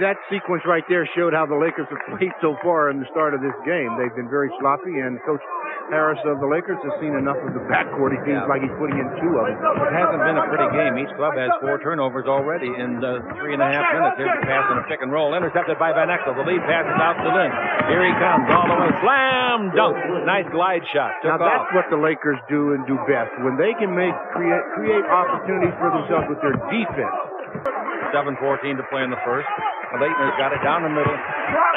that sequence right there showed how the Lakers have played so far in the start of this game. They've been very sloppy, and Coach Harris of the Lakers has seen enough of the backcourt. He seems like he's putting in 2 of them. It hasn't been a pretty game. Each club has 4 turnovers already in 3.5 minutes. Here's a pass and a pick and roll. Intercepted by Van Exel. The lead passes out to Lynch. Here he comes all the way. Slam dunk. Nice glide shot. Now that's what the Lakers do and do best. When they can create opportunities for themselves with their defense. 7:14 to play in the first. Leitner's got it down the middle.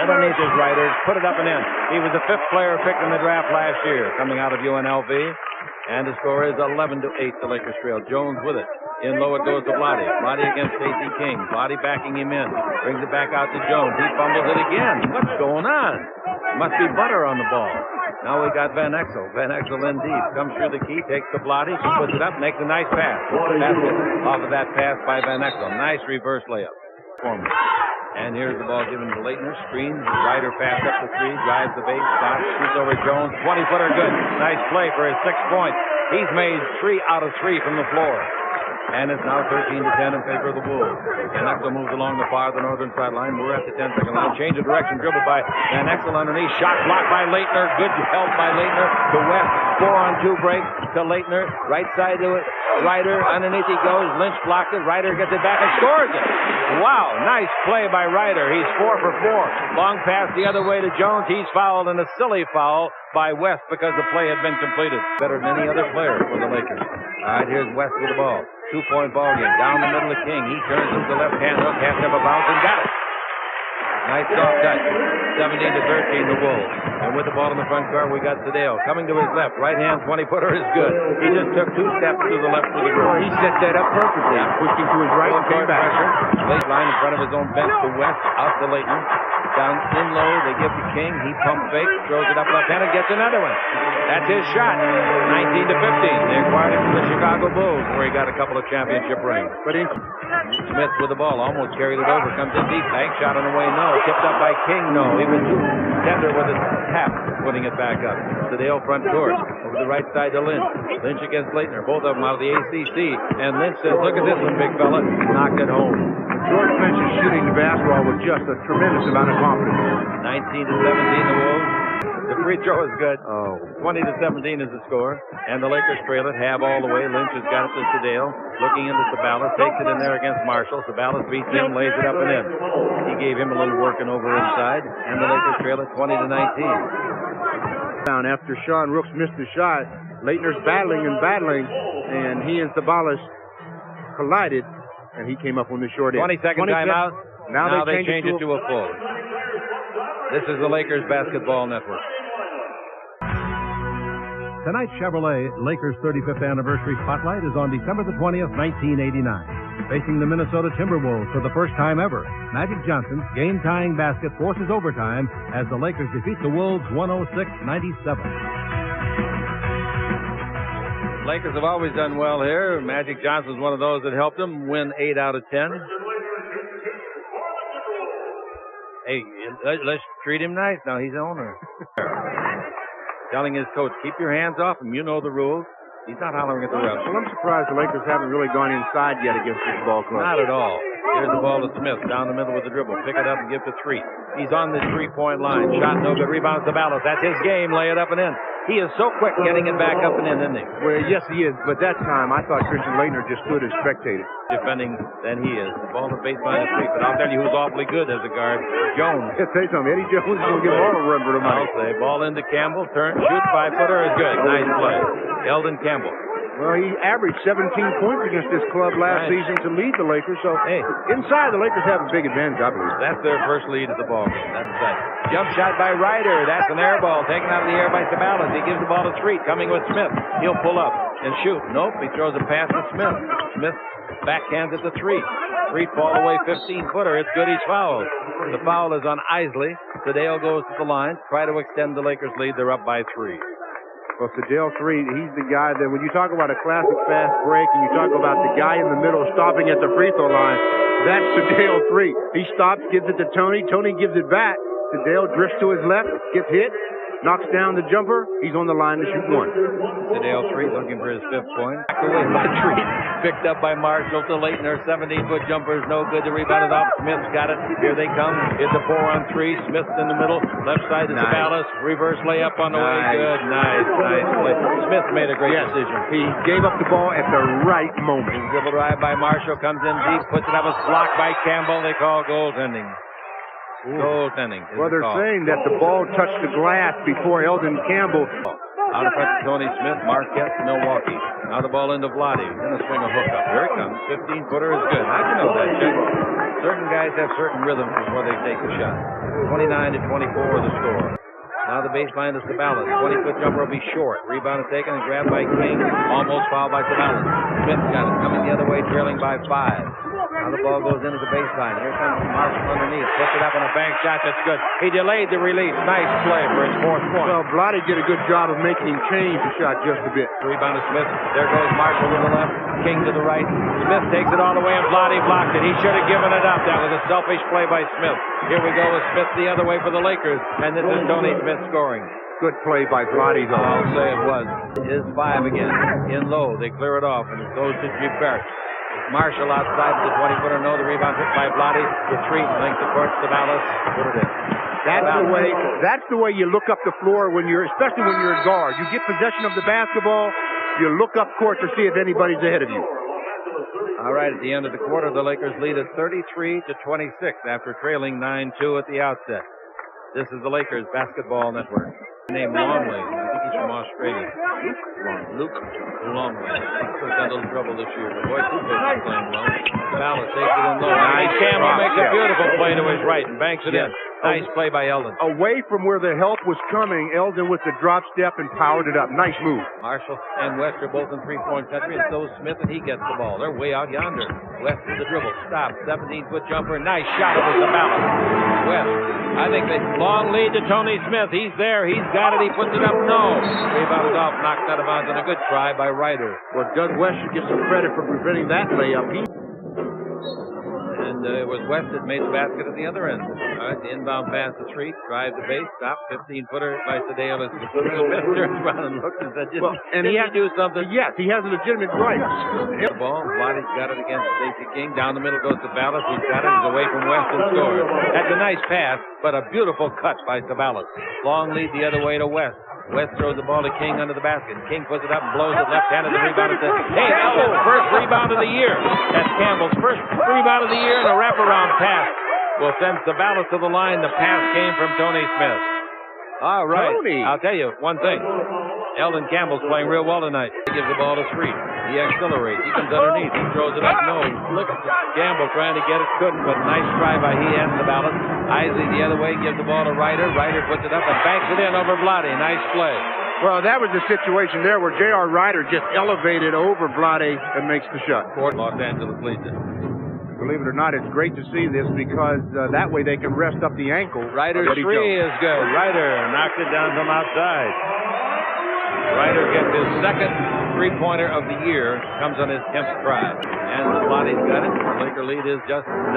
Underneath his riders. Put it up and in. He was the 5th player picked in the draft last year, coming out of UNLV. And the score is 11-8. The Lakers trail. Jones with it. In low it goes to Blotty. Blotty against Stacey King. Blotty backing him in. Brings it back out to Jones. He fumbles it again. What's going on? Must be butter on the ball. Now we got Van Exel. Van Exel in deep. Comes through the key. Takes the Blotty. He puts it up. Makes a nice pass. Basket off of that pass by Van Exel. Nice reverse layup. And here's the ball given to Leitner. Screens. Ryder pass up the 3. Drives the base. Stops. Shoots over Jones. 20-footer good. Nice play for his 6th point. He's made 3 out of 3 from the floor. And it's now 13-10 in favor of the Wolves. Van Exel moves along the far northern sideline. We're at the 10-second line. Change of direction. Dribble by Van Exel underneath. Shot blocked by Leitner. Good help by Leitner. To West. 4-on-2 break to Leitner. Right side to it. Ryder. Underneath he goes. Lynch blocked it. Ryder gets it back and scores it. Wow. Nice play by Ryder. He's 4 for 4. Long pass the other way to Jones. He's fouled, and a silly foul by West because the play had been completed. Better than any other player for the Lakers. All right, here's West with the ball. 2-point ball game. Down the middle of King. He turns into the left-hand hook. Has to have a bounce and got it. Nice soft touch. 17-13 the Wolves. And with the ball in the front court, we got Sedale coming to his left. Right hand 20-footer is good. He just took 2 steps to the left of the rim. He set that up perfectly. Pushing to his right and came back. Late line in front of his own bench to West. Out to Leitner. Down in low. They give to King. He pump fake. Throws it up left-handed. Gets another one. That's his shot. 19-15. They acquired him from the Chicago Bulls, where he got a couple of championship rings. But Smith with the ball. Almost carried it over. Comes in deep. Bank shot on the way. No. Tipped up by King. No. He was too tender with his tap. Putting it back up. Sedale front court. Over the right side to Lynch. Lynch against Leitner. Both of them out of the ACC. And Lynch says, look at this one, big fella. Knocked it home. George Lynch is shooting the basketball with just a tremendous amount of confidence. 19-17 the Wolves. The free throw is good. 20-17 is the score. And the Lakers trail it. Have all the way. Lynch has got it to Sedale. Looking into Sabalas. Takes it in there against Marshall. Sabalas beats him. Lays it up and in. He gave him a little working over inside. And the Lakers trail it 20-19. After Sean Rooks missed the shot, Leitner's battling, and he and Sabalas collided, and he came up on the short end. 20-second timeout. Now they change it to a full. This is the Lakers Basketball Network. Tonight's Chevrolet Lakers 35th anniversary spotlight is on December the 20th, 1989. Facing the Minnesota Timberwolves for the first time ever, Magic Johnson's game-tying basket forces overtime as the Lakers defeat the Wolves 106-97. Lakers have always done well here. Magic Johnson's one of those that helped them win 8 out of 10. Hey, let's treat him nice now. He's the owner. Telling his coach, keep your hands off him. You know the rules. He's not hollering at the refs. Well, I'm surprised the Lakers haven't really gone inside yet against this ball club. Not at all. Here's the ball to Smith. Down the middle with the dribble. Pick it up and give to 3. He's on the 3-point line. Shot no good. Rebound to Sabalas. That's his game. Lay it up and in. He is so quick getting it back up and in, isn't he? Well, yes, he is. But that time, I thought Christian Leitner just stood as spectator. Defending than he is. The ball to baseline is 3. But I'll tell you who's awfully good as a guard. Jones. Let's say something. Eddie Jones is going to give all a run for the money. I'll say. Ball into Campbell. Turn. Shoot. 5-footer is good. Nice play. Eldon Campbell. Well, he averaged 17 points against this club last season to lead the Lakers. So, hey, inside, the Lakers have a big advantage, I believe. That's their first lead at the ball game. That's right. Jump shot by Ryder. That's an air ball taken out of the air by Sabalas. He gives the ball to 3. Coming with Smith. He'll pull up and shoot. Nope. He throws a pass to Smith. Smith backhands at the 3. 3 fall away 15-footer. It's good. He's fouled. The foul is on Isley. Sedale goes to the line. Try to extend the Lakers' lead. They're up by 3. Well, Sedale 3, he's the guy that when you talk about a classic fast break and you talk about the guy in the middle stopping at the free throw line, that's Sedale 3. He stops, gives it to Tony. Tony gives it back. Sedale drifts to his left, gets hit, knocks down the jumper. He's on the line to shoot 1. Sedale 3 looking for his 5th point. Back away by 3. picked up by Marshall to Leitner. 17-foot jumper is no good. The rebound is off. Smith's got it. Here they come. It's a 4-on-3. Smith in the middle. Left side is Sabalas. Reverse layup on the way. Good. Nice play. Smith made a great decision. He gave up the ball at the right moment. Dribble drive by Marshall. Comes in deep. Puts it up. It's blocked by Campbell. They call goaltending. Goaltending. Well, they're saying that the ball touched the glass before Eldon Campbell. Out of front to Tony Smith, Marquette, Milwaukee. Now the ball into Vlade. Gonna swing a hook up. Here it comes. 15-footer is good. How'd you know that, Chuck? Certain guys have certain rhythms before they take a shot. 29-24 the score. Now the baseline is Sabalas. 20-foot jumper will be short. Rebound is taken and grabbed by King. Almost fouled by Sabalas. Smith got it. Coming the other way, trailing by 5. Now the ball goes into the baseline. Here comes Marshall underneath. Puts it up on a bank shot. That's good. He delayed the release. Nice play for his 4th point. Well, Vlade did a good job of making him change the shot just a bit. Rebound to Smith. There goes Marshall to the left. King to the right. Smith takes it all the way and Vlade blocks it. He should have given it up. That was a selfish play by Smith. Here we go with Smith the other way for the Lakers. And this is Tony Smith scoring. Good play by Vlade, though. I'll say it was. It is 5 again. In low. They clear it off and it goes to Gibert. Marshall outside of the 20-footer. No, the rebound hit by Vlade. The 3 length of court. Sabalas put it in. That's the way you look up the floor especially when you're a guard. You get possession of the basketball, you look up court to see if anybody's ahead of you. All right, at the end of the quarter, the Lakers lead at 33-26 after trailing 9-2 at the outset. This is the Lakers Basketball Network. Named Longley. I think he's from Australia. Luke Longley. He's had a little trouble this year. But boy, two players playing well. Sabalas takes it in low. Nice. Campbell makes a beautiful play to his right and banks it in. Nice play by Eldon. Away from where the help was coming, Eldon with the drop step and powered it up. Nice move. Marshall and West are both in three-point country, and so Smith, and he gets the ball. They're way out yonder. West is the dribble. Stop. 17-foot jumper. Nice shot over Sabalas. West. I think the long lead to Tony Smith. He's there. He's got it. He puts it up. No. Rebound is off. Knocked out of bounds, and a good try by Ryder. Well, Doug West should get some credit for preventing that layup. And it was West that made the basket at the other end. All right, the inbound pass to Treat, drive the base, stop, 15-footer by Sedalis. Smith turns around and looks and says, he had to do something. Yes, he has a legitimate right. The ball, Vlade's got it against Stacey King. Down the middle goes to Sabalas. He's got it. He's away from West and scores. That's a nice pass, but a beautiful cut by Sabalas. Long lead the other way to West. West throws the ball to King under the basket. King puts it up and blows it left-handed. The rebound is Campbell's first rebound of the year. That's Campbell's first rebound of the year and a wraparound pass will send Sabalas to the line. The pass came from Tony Smith. All right. Tony. I'll tell you one thing. Eldon Campbell's playing real well tonight. He gives the ball to Street. He accelerates. He comes underneath. He throws it up. No. Look at Campbell trying to get it. Couldn't, but nice try by he and Sabalas. Isley the other way gives the ball to Ryder. Ryder puts it up and banks it in over Vlade. Nice play. Well, that was the situation there where J.R. Ryder just elevated over Vlade and makes the shot. Los Angeles leads it. Believe it or not, it's great to see this because that way they can rest up the ankle. Ryder's 3 is good. Ryder knocked it down from outside. Ryder gets his second three-pointer of the year. Comes on his 10th try. And Vlade's got it. The Laker lead is just 9.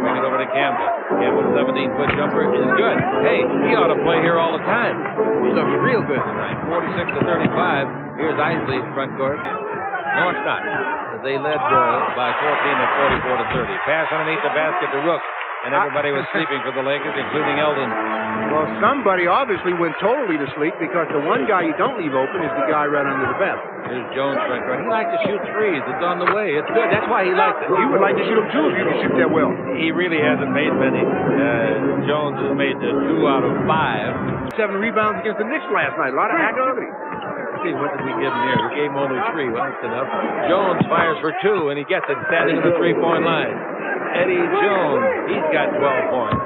Bring it over to Campbell. Campbell's 17-foot jumper is good. Hey, he ought to play here all the time. He looks real good tonight. 46-35. Here's Isley's front court. No, it's not. They led by 14 at 44-30. Pass underneath the basket to Rook. And everybody was sleeping for the Lakers, including Eldon. Well, somebody obviously went totally to sleep because the one guy you don't leave open is the guy right under the basket. Here's Jones front court. He likes to shoot threes. It's on the way. It's good. That's why he likes it. You would like to shoot them too if you could shoot that well. He really hasn't made many. Jones has made 2 out of 5. 7 rebounds against the Knicks last night. A lot of activity. See, what did we give him here? We gave him only 3. Well, that's enough. Jones fires for 2, and he gets it standing at the 3-point line. Eddie Jones, he's got 12 points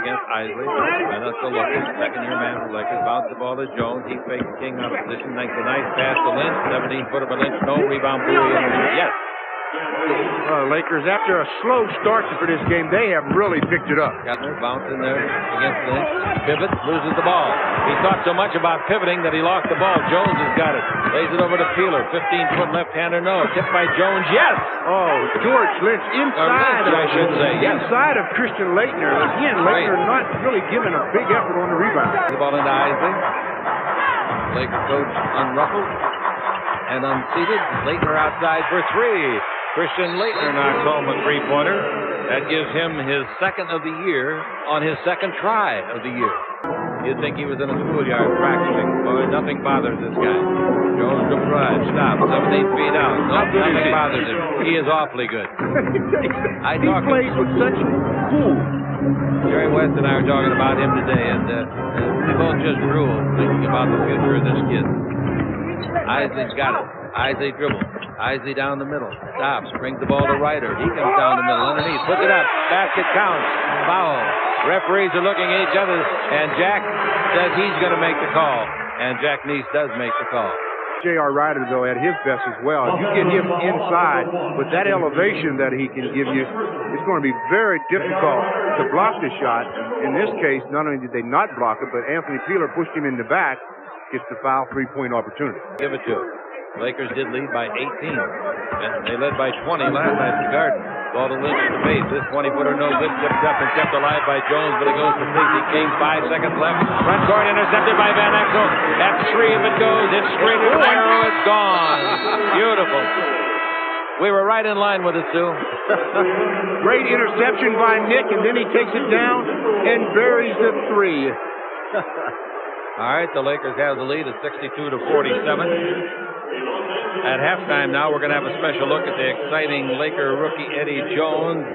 against Isley. And that's the lucky second-year man for Lakers. Bounce the ball to Jones. He fakes King out of position. Makes a nice pass to Lynch. 17-footer by Lynch. No rebound. Yes. Lakers, after a slow start for this game, they have really picked it up. Gutner bouncing there against Lynch. Pivot, loses the ball. He thought so much about pivoting that he lost the ball. Jones has got it. Lays it over to Peeler. 15-foot left-hander, no. Tipped by Jones, yes! Oh, George Lynch inside I should say, yes. Inside of Christian Leitner. Again, Leitner not really giving a big effort on the rebound. The ball into Isley. Laker coach unruffled. and unseated. Leitner outside for three. Christian Leitner knocks home a three-pointer. That gives him his second of the year on his second try of the year. You'd think he was in a schoolyard practicing. Boy, nothing bothers this guy. Jones will drive, stop, 7-8 feet out. Nothing bothers him. He is awfully good. He plays with such cool. Jerry West and I were talking about him today, and we both just drool thinking about the future of this kid. Isley's got it. Isley dribbles. Isley down the middle. Stops. Brings the ball to Ryder. He comes down the middle underneath. Puts it up. Basket counts. Foul. Referees are looking at each other, and Jack says he's going to make the call. And Jack Neese does make the call. J.R. Ryder, though, at his best as well. If you get him inside with that elevation that he can give you, it's going to be very difficult to block the shot. In this case, not only did they not block it, but Anthony Peeler pushed him in the back, gets the foul three-point opportunity. Give it to him. Lakers did lead by 18, and they led by 20 last night at the Garden. Ball to Lynch at the base. This 20-footer no good. Tipped up and kept alive by Jones, but it goes to Stacey King. 5 seconds left. Front court intercepted by Van Exel. At three if it goes. It's straight to the arrow. It's gone. Beautiful. We were right in line with it, Sue. Great interception by Nick, and then he takes it down and buries the three. All right, the Lakers have the lead at 62-47. At halftime now, we're going to have a special look at the exciting Laker rookie Eddie Jones.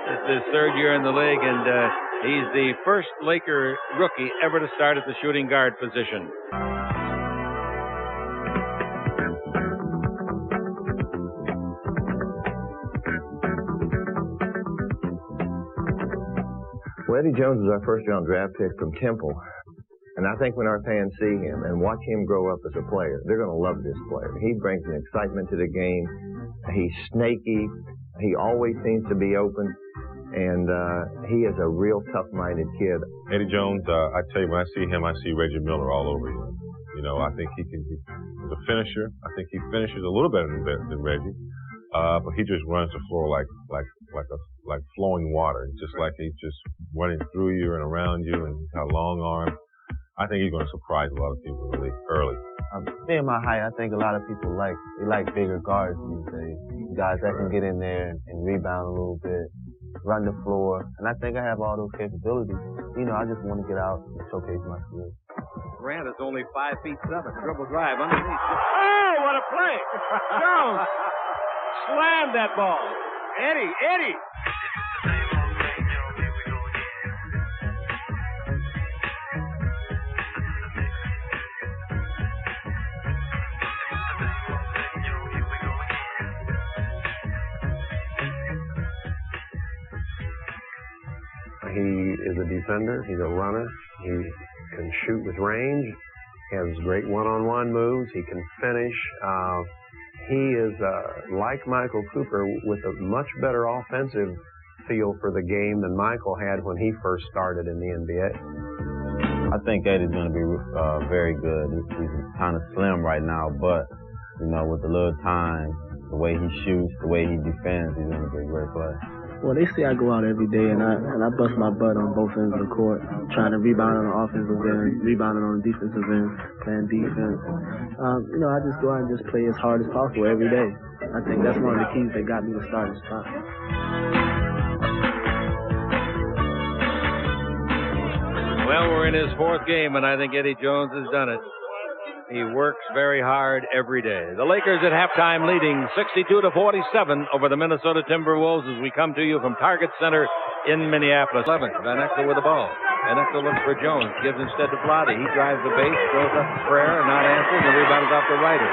It's his third year in the league, and he's the first Laker rookie ever to start at the shooting guard position. Well, Eddie Jones is our first-round draft pick from Temple. And I think when our fans see him and watch him grow up as a player, they're going to love this player. He brings an excitement to the game. He's snaky. He always seems to be open. And he is a real tough-minded kid. Eddie Jones, I tell you, when I see him, I see Reggie Miller all over him. You know, I think he's a finisher. I think he finishes a little better than Reggie. But he just runs the floor like flowing water. It's just like he's just running through you and around you, and he's got a long arm. I think he's going to surprise a lot of people really early. Being my height, I think a lot of people like bigger guards these days. Guys that can get in there and rebound a little bit, run the floor. And I think I have all those capabilities. You know, I just want to get out and showcase my skills. Grant is only 5'7". Dribble drive underneath. Oh, what a play! Jones slammed that ball. Eddie. He is a defender. He's a runner. He can shoot with range. He has great one-on-one moves. He can finish. He is like Michael Cooper with a much better offensive feel for the game than Michael had when he first started in the NBA. I think Eddie's going to be very good. He's kind of slim right now, but, you know, with a little time, the way he shoots, the way he defends, he's going to be a great player. Well, they see I go out every day and I bust my butt on both ends of the court, trying to rebound on the offensive end, rebounding on the defensive end, playing defense. You know, I just go out and just play as hard as possible every day. I think that's one of the keys that got me to start this spot. Well, we're in his fourth game, and I think Eddie Jones has done it. He works very hard every day. The Lakers at halftime leading 62-47 over the Minnesota Timberwolves as we come to you from Target Center in Minneapolis. 11, Van Exel with the ball. Van Exel looks for Jones, gives instead to Vlade. He drives the base, throws up the prayer, and not answers, and rebounds off to Ryder.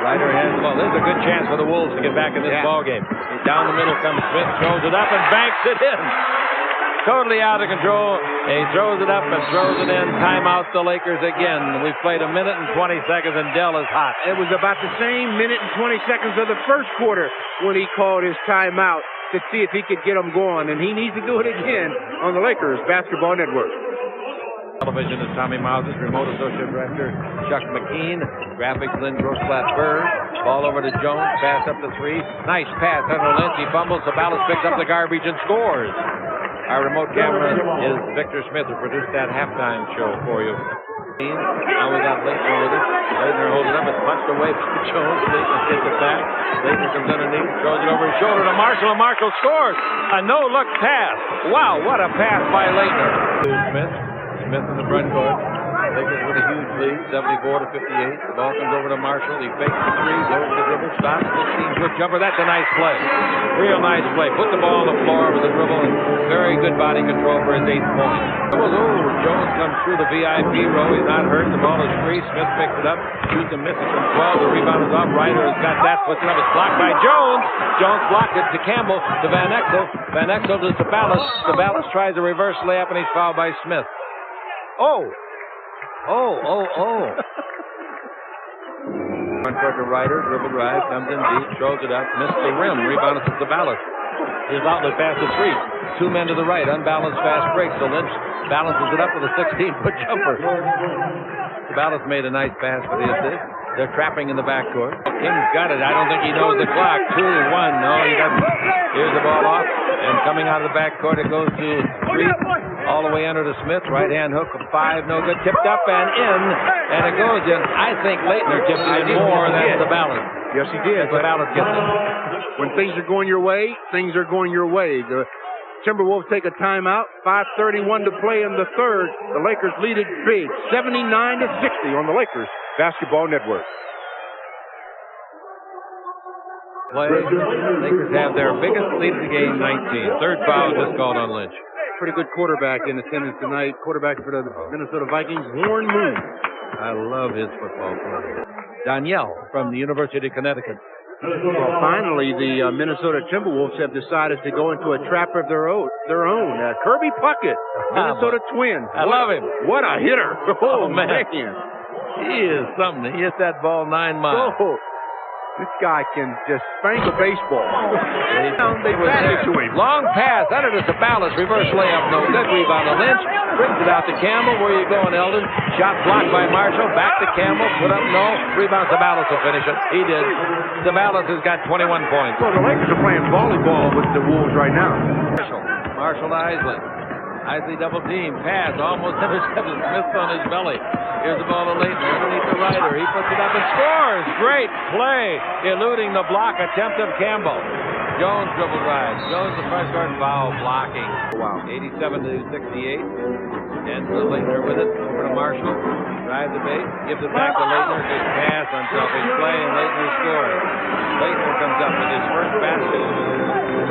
Ryder has the ball. This is a good chance for the Wolves to get back in this ball game. Down the middle comes Smith, throws it up and banks it in. Totally out of control. He throws it up and throws it in. Timeout the Lakers again. We've played a minute and 20 seconds, and Dell is hot. It was about the same minute and 20 seconds of the first quarter when he called his timeout to see if he could get them going, and he needs to do it again on the Lakers Basketball Network. Television is Tommy Mouses, remote associate director Chuck McKean, graphics Lynn Grossblatt-Burr. Ball over to Jones, pass up to three. Nice pass under Lynch. He fumbles. Sabalas picks up the garbage and scores. Our remote camera is Victor Smith, who produced that halftime show for you. Now we got Leitner with it. Leitner holds it up. It's punched away by Jones. Leitner gets it back. Leitner comes underneath, throws it over his shoulder to Marshall, and Marshall scores. A no-look pass. Wow, what a pass by Leitner. Smith in the front court. Lakers with a huge lead, 74-58. The ball comes over to Marshall. He fakes the three, goes to the dribble, stops, 16-foot jumper. That's a nice play. Real nice play. Put the ball on the floor with a dribble and very good body control for his 8th point. Jones comes through the VIP row. He's not hurt. The ball is free. Smith picks it up. Shoots and misses from 12. The rebound is off. Ryder has got that. Puts it up. It's blocked by Jones. Jones blocked it to Campbell, to Van Exel. Van Exel to Sabalas. Sabalas tries a reverse layup, and he's fouled by Smith. Front court to Ryder, dribble drive, comes in deep, throws it up, missed the rim, rebounded to Sabalas. His outlet pass to three. 2 men to the right, unbalanced fast break, so Lynch balances it up with a 16-foot jumper. Sabalas made a nice pass for the assist. They're trapping in the backcourt. King's got it. I don't think he knows the clock. 2-1. No, he doesn't. Here's the ball off, and coming out of the backcourt, it goes to three. All the way under to Smith. Right-hand hook of 5. No good. Tipped up and in. And it goes in. I think Leitner tipped it in more than Sabalas. Yes, he did. Sabalas gets it. When things are going your way, things are going your way. The Timberwolves take a timeout. 5:31 to play in the third. The Lakers lead it big. 79-60 on the Lakers Basketball Network. Lakers have their biggest lead of the game, 19. Third foul just called on Lynch. Pretty good quarterback in attendance tonight. Quarterback for the Minnesota Vikings, Warren Moon. I love his football play. Danielle from the University of Connecticut. Well, finally, the Minnesota Timberwolves have decided to go into a trap of their own. Kirby Puckett, Minnesota Twin. I love him. What a hitter. Oh, man. He is something. He hit that ball 9 miles. Oh, this guy can just spank a baseball. They batted to him. Long pass under to Sabalas. Reverse layup. No good. Rebound to Lynch. Brings it out to Campbell. Where are you going, Eldon? Shot blocked by Marshall. Back to Campbell. Put up no. Rebound. Sabalas will finish it. He did. Sabalas has got 21 points. Well, the Lakers are playing volleyball with the Wolves right now. Marshall to Isley. Isley double team. Pass. Almost intercepted. Smith on his belly. Here's the ball to Leitner underneath the Ryder. He puts it up and scores. Great play. Eluding the block attempt of Campbell. Jones dribble drive. Jones the front court foul blocking. Wow. 87-68. And Leitner with it over to Marshall. Drives the base. Gives it back to Leitner. Good pass on selfish play, and Leitner scores. Leitner comes up with his first basket.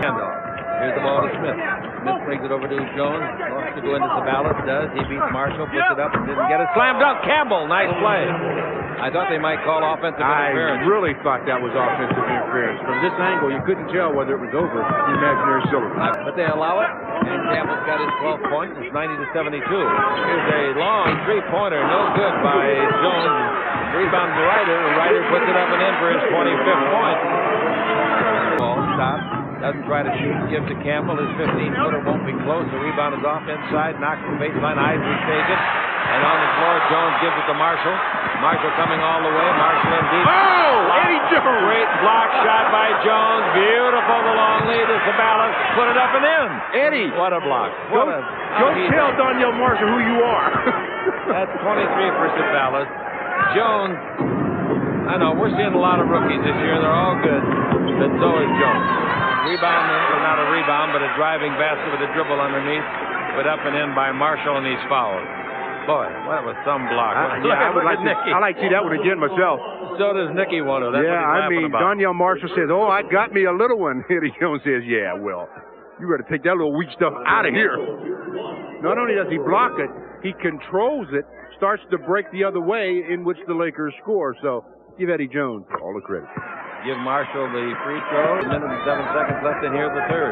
Handoff. Here's the ball to Smith. Smith brings it over to Jones. Wants to go into Sabalas. Does. He beats Marshall. Puts it up and didn't get it. Slam dunk. Campbell. Nice play. I thought they might call offensive interference. I really thought that was offensive interference. From this angle, you couldn't tell whether it was over the imaginary cylinder. But they allow it. And Campbell's got his 12th point. It's 90-72. Here's a long three-pointer. No good by Jones. Rebound to Ryder. Ryder puts it up and in for his 25th point. Ball stops. Doesn't try to shoot, gives to Campbell. His 15-footer won't be close. The rebound is off inside, knocks the baseline. Isley takes it. And on the floor, Jones gives it to Marshall. Marshall coming all the way. Marshall in deep. Oh, Eddie Jones. Great block shot by Jones. Beautiful, the long lead to Sabalas. Put it up and in. Eddie. What a block. Don't tell Danielle Marshall who you are. That's 23 for Sabalas. Jones, I know, we're seeing a lot of rookies this year. They're all good. But so is Jones. Rebound, not a rebound, but a driving basket with a dribble underneath. Put up and in by Marshall, and he's fouled. Boy, that was some block. I like to see that one again myself. So does Nicky want to. That's what he's laughing about. Danielle Marshall says, "Oh, I got me a little one." Eddie Jones says, "Yeah, well, you got to take that little weak stuff out of here." Not only does he block it, he controls it, starts to break the other way, in which the Lakers score. So give Eddie Jones all the credit. Give Marshall the free throw. 1 minute and 7 seconds left in here, the third.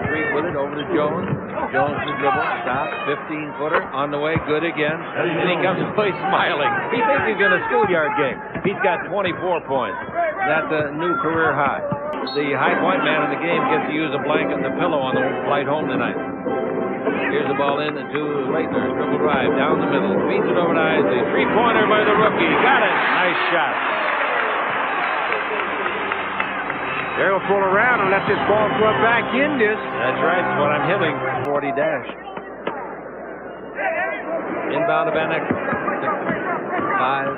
Three with it over to Jones. Jones the dribble. Stop. 15-footer on the way. Good again. And he comes away smiling. He thinks he's in a schoolyard game. He's got 24 points. That's a new career high. The high point man in the game gets to use a blanket and a pillow on the flight home tonight. Here's the ball in to Leitner. Dribble drive down the middle. Feeds it over to Isley. Three-pointer by the rookie. Got it. Nice shot. They'll pull around and let this ball club back in this. That's right. That's what I'm hitting. 40 dash. Inbound to Van Exel. 5.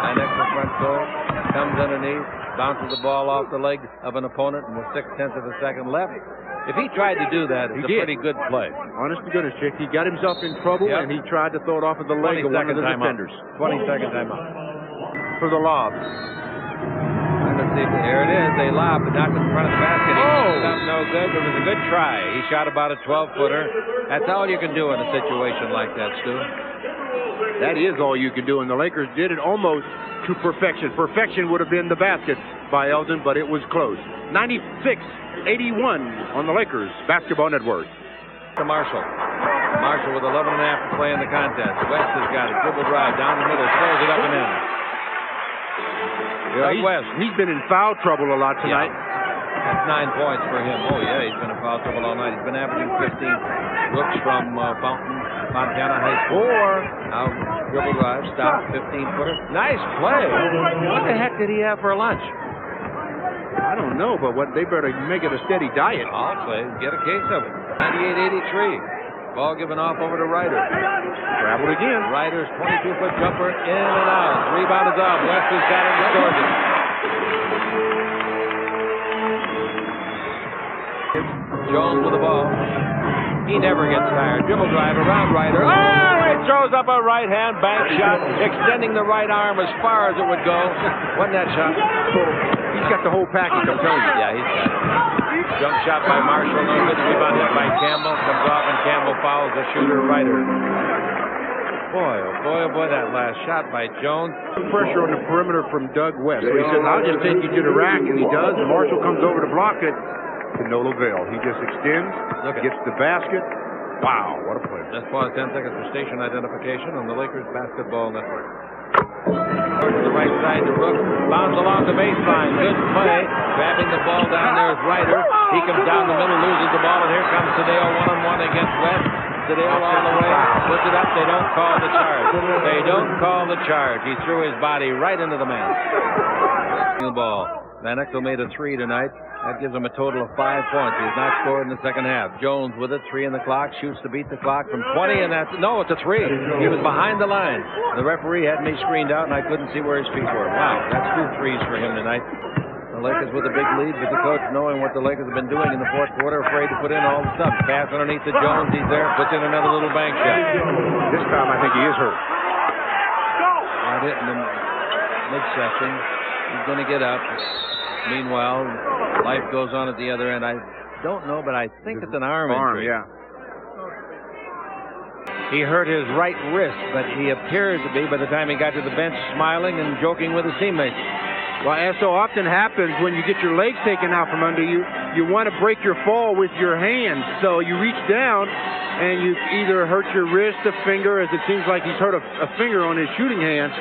Van Exel front court. Comes underneath. Bounces the ball off the leg of an opponent and with 0.6 of a second left. If he tried to do that, it's a pretty good play. Honest to goodness, Chick. He got himself in trouble, and he tried to throw it off of the leg of one of the defenders. 20-second timeout. For the lob. Let's see. There it is. They lob, but not in front of the basket. He pulled up no good. It was a good try. He shot about a 12-footer. That's all you can do in a situation like that, Stu. That is all you can do, and the Lakers did it almost to perfection. Perfection would have been the basket by Eldon, but it was close. 96-81 on the Lakers Basketball Network. To Marshall. Marshall with 11.5 to play in the contest. West has got it. Dribble drive down the middle. Throws it up and in. West. He's been in foul trouble a lot tonight. That's 9 points for him. Oh, yeah, he's been in foul trouble all night. He's been averaging 15. Looks from Fontana High School. Now, dribble drive, stop, 15-footer. Nice play. What the heck did he have for lunch? I don't know, but they better make it a steady diet. I'll say, get a case of it. 98-83. Ball given off over to Ryder. Traveled again. Ryder's 22-foot jumper in and out. Rebound is up. West has got it and scores it. Jones with the ball. He never gets tired. Dribble drive around Ryder. Oh, he throws up a right-hand bank shot, extending the right arm as far as it would go. Wasn't that shot? He's got the whole package, I'm telling you. Yeah, he's got it. Jump shot by Marshall. No good. Rebound hit by Campbell. Comes off and Campbell fouls the shooter Ryder. Boy, oh boy, oh boy, that last shot by Jones. Pressure on the perimeter from Doug West. So he says, I'll just take you to the rack, and he does. And Marshall comes over to block it. To no avail. He just extends, gets the basket. Wow, what a play. Let's pause 10 seconds for station identification on the Lakers Basketball Network. To the right side to Brooks. Bounds along the baseline. Good play. Grabbing the ball down there is Ryder. He comes down the middle, loses the ball, and here comes Tadeo one-on-one against West. Tadeo all the way. Puts it up. They don't call the charge. They don't call the charge. He threw his body right into the man. The ball. Van Exel made a 3 tonight. That gives him a total of 5 points. He's not scored in the second half. Jones with it, 3 in the clock, shoots to beat the clock from 20, and that's no, it's a 3. He was behind the line. The referee had me screened out, and I couldn't see where his feet were. Wow, that's 2 threes for him tonight. The Lakers with a big lead, but the coach, knowing what the Lakers have been doing in the fourth quarter, afraid to put in all the stuff. Pass underneath to Jones. He's there, puts in another little bank shot. This time, I think he is hurt. Got hit in the midsection. He's going to get up. Meanwhile, life goes on at the other end. I don't know, but I think it's an arm injury. Yeah. He hurt his right wrist, but he appeared to be, by the time he got to the bench, smiling and joking with his teammates. Well, as so often happens when you get your legs taken out from under you, you want to break your fall with your hands. So you reach down, and you either hurt your wrist, a finger, as it seems like he's hurt a finger on his shooting hand.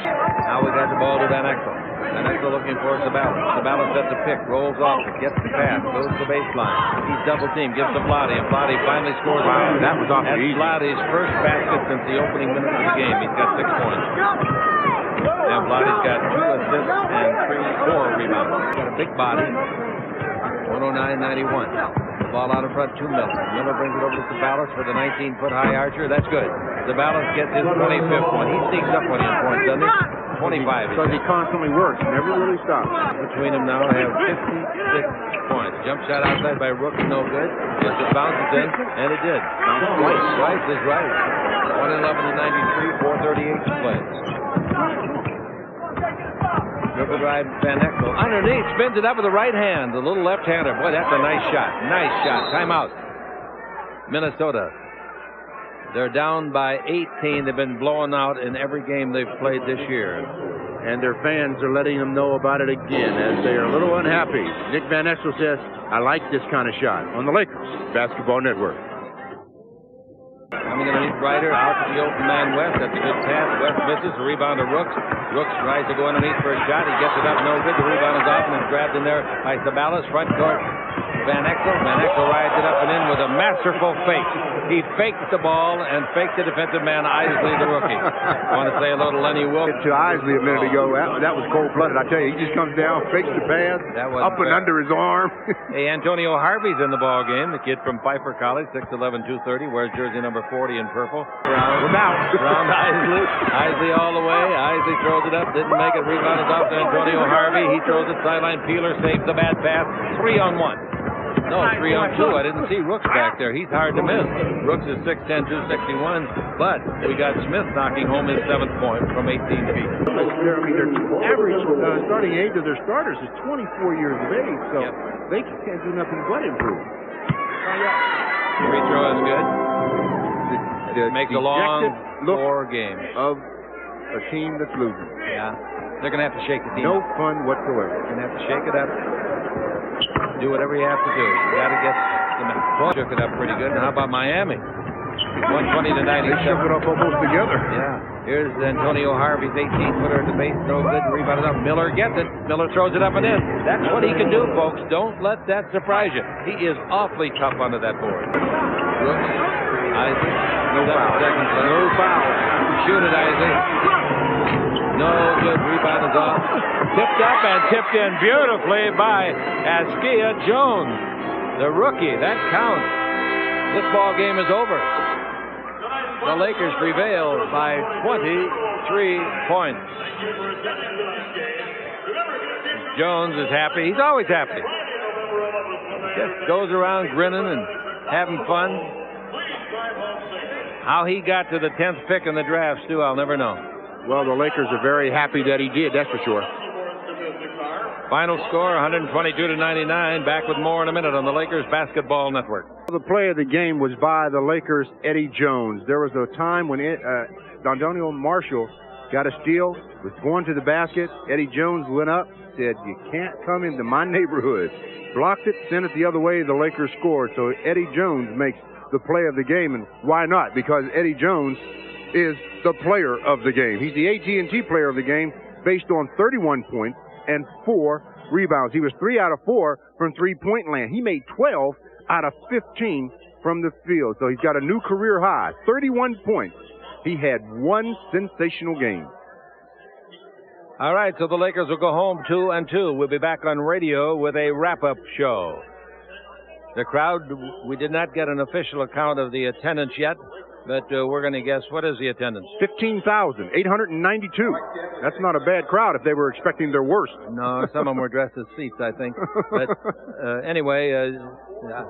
Now we got the ball to Van Exel. Van Exel looking for Sabalas. Sabalas sets a pick, rolls off it, gets the pass, goes to the baseline. He's double teamed, gives to Vlade, and Vlade finally scores. Wow, that was awfully easy. That's Vlade's first basket since the opening minutes of the game. He's got 6 points. And Vlade's got 2 assists and 4 rebounds. He's got a big body. 109-91. The ball out in front to Miller. Miller brings it over to Sabalas for the 19-foot high archer. That's good. Sabalas gets his 25th point. He sneaks up on him points, doesn't he? 25. Because he constantly works. Never really stops. Between them now have 56 points. Jump shot outside by Rooks, no good. Just it bounces in, and it did. Twice is right. 111-93, 4:38 to play. Dribble drive, Van Exel. Underneath, spins it up with the right hand. The little left-hander. Boy, that's a nice shot. Nice shot. Timeout. Minnesota. They're down by 18. They've been blown out in every game they've played this year. And their fans are letting them know about it again as they are a little unhappy. Nick Van Exel says, I like this kind of shot on the Lakers Basketball Network. Coming underneath Ryder, out to the open man West. That's a good pass. West misses. The rebound to Rooks. Rooks tries to go underneath for a shot. He gets it up. No good. The rebound is off and it's grabbed in there by Sabalas. Front court. Van Exel. Van Exel rides it up and in with a masterful fake. He faked the ball and faked the defensive man, Isley, the rookie. I want to say a little Lenny Wilkes. To Isley a minute ago, that was cold-blooded. I tell you, he just comes down, fakes the pass, up and under his arm. Hey, Antonio Harvey's in the ball game. The kid from Pfeiffer College, 6'11", 230, wears jersey number 40 in purple. Round Isley. Isley all the way. Isley throws it up, didn't make it. Rebounded off to Antonio Harvey. He throws it sideline. Peeler saves the bad pass. 3-on-1. No, 3-on-2. I didn't see Rooks back there. He's hard to miss. Rooks is 6'10", 261, but we got Smith knocking home his 7th point from 18 feet. Their average starting age of their starters is 24 years of age, so they can't do nothing but improve. Free throw is good. Makes a long 4 games of a team that's losing. Yeah, they're going to have to shake the team. No fun whatsoever. Going to have to shake it up. Do whatever you have to do. You got to get the shook it up pretty good. And how about Miami? 120 to 97. They shook it up almost together. Yeah. Here's Antonio Harvey's 18-footer at the base. No good. Rebounded up. Miller gets it. Miller throws it up and in. That's what he can do, folks. Don't let that surprise you. He is awfully tough under that board. Brooks. Isaac. No foul. No foul. Shoot it, Isaac. No good. Rebound is off. Tipped up and tipped in beautifully by Askia Jones, the rookie. That counts. This ball game is over. The Lakers prevail by 23 points. Jones is happy. He's always happy. Just goes around grinning and having fun. How he got to the 10th pick in the draft, Stu, I'll never know. Well, the Lakers are very happy that he did, that's for sure. Final score, 122 to 99. Back with more in a minute on the Lakers Basketball Network. The play of the game was by the Lakers' Eddie Jones. There was a time when Dondoniel Marshall got a steal, was going to the basket. Eddie Jones went up, said, "You can't come into my neighborhood." Blocked it, sent it the other way. The Lakers scored. So Eddie Jones makes the play of the game, and why not? Because Eddie Jones is the player of the game. He's the AT&T player of the game based on 31 points and 4 rebounds. He was 3 out of 4 from three-point land. He made 12 out of 15 from the field. So he's got a new career high, 31 points. He had one sensational game. All right, so the Lakers will go home 2-2. We'll be back on radio with a wrap-up show. The crowd, we did not get an official account of the attendance yet, but we're going to guess, what is the attendance? 15,892. That's not a bad crowd if they were expecting their worst. No, some of them were dressed as seats, I think. But anyway,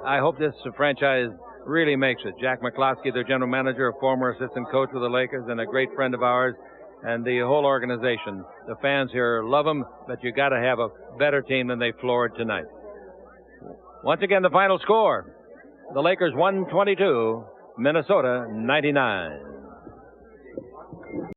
I hope this franchise really makes it. Jack McCloskey, their general manager, a former assistant coach of the Lakers, and a great friend of ours, and the whole organization. The fans here love them, but you got to have a better team than they floored tonight. Once again, the final score. The Lakers 122, Minnesota 99.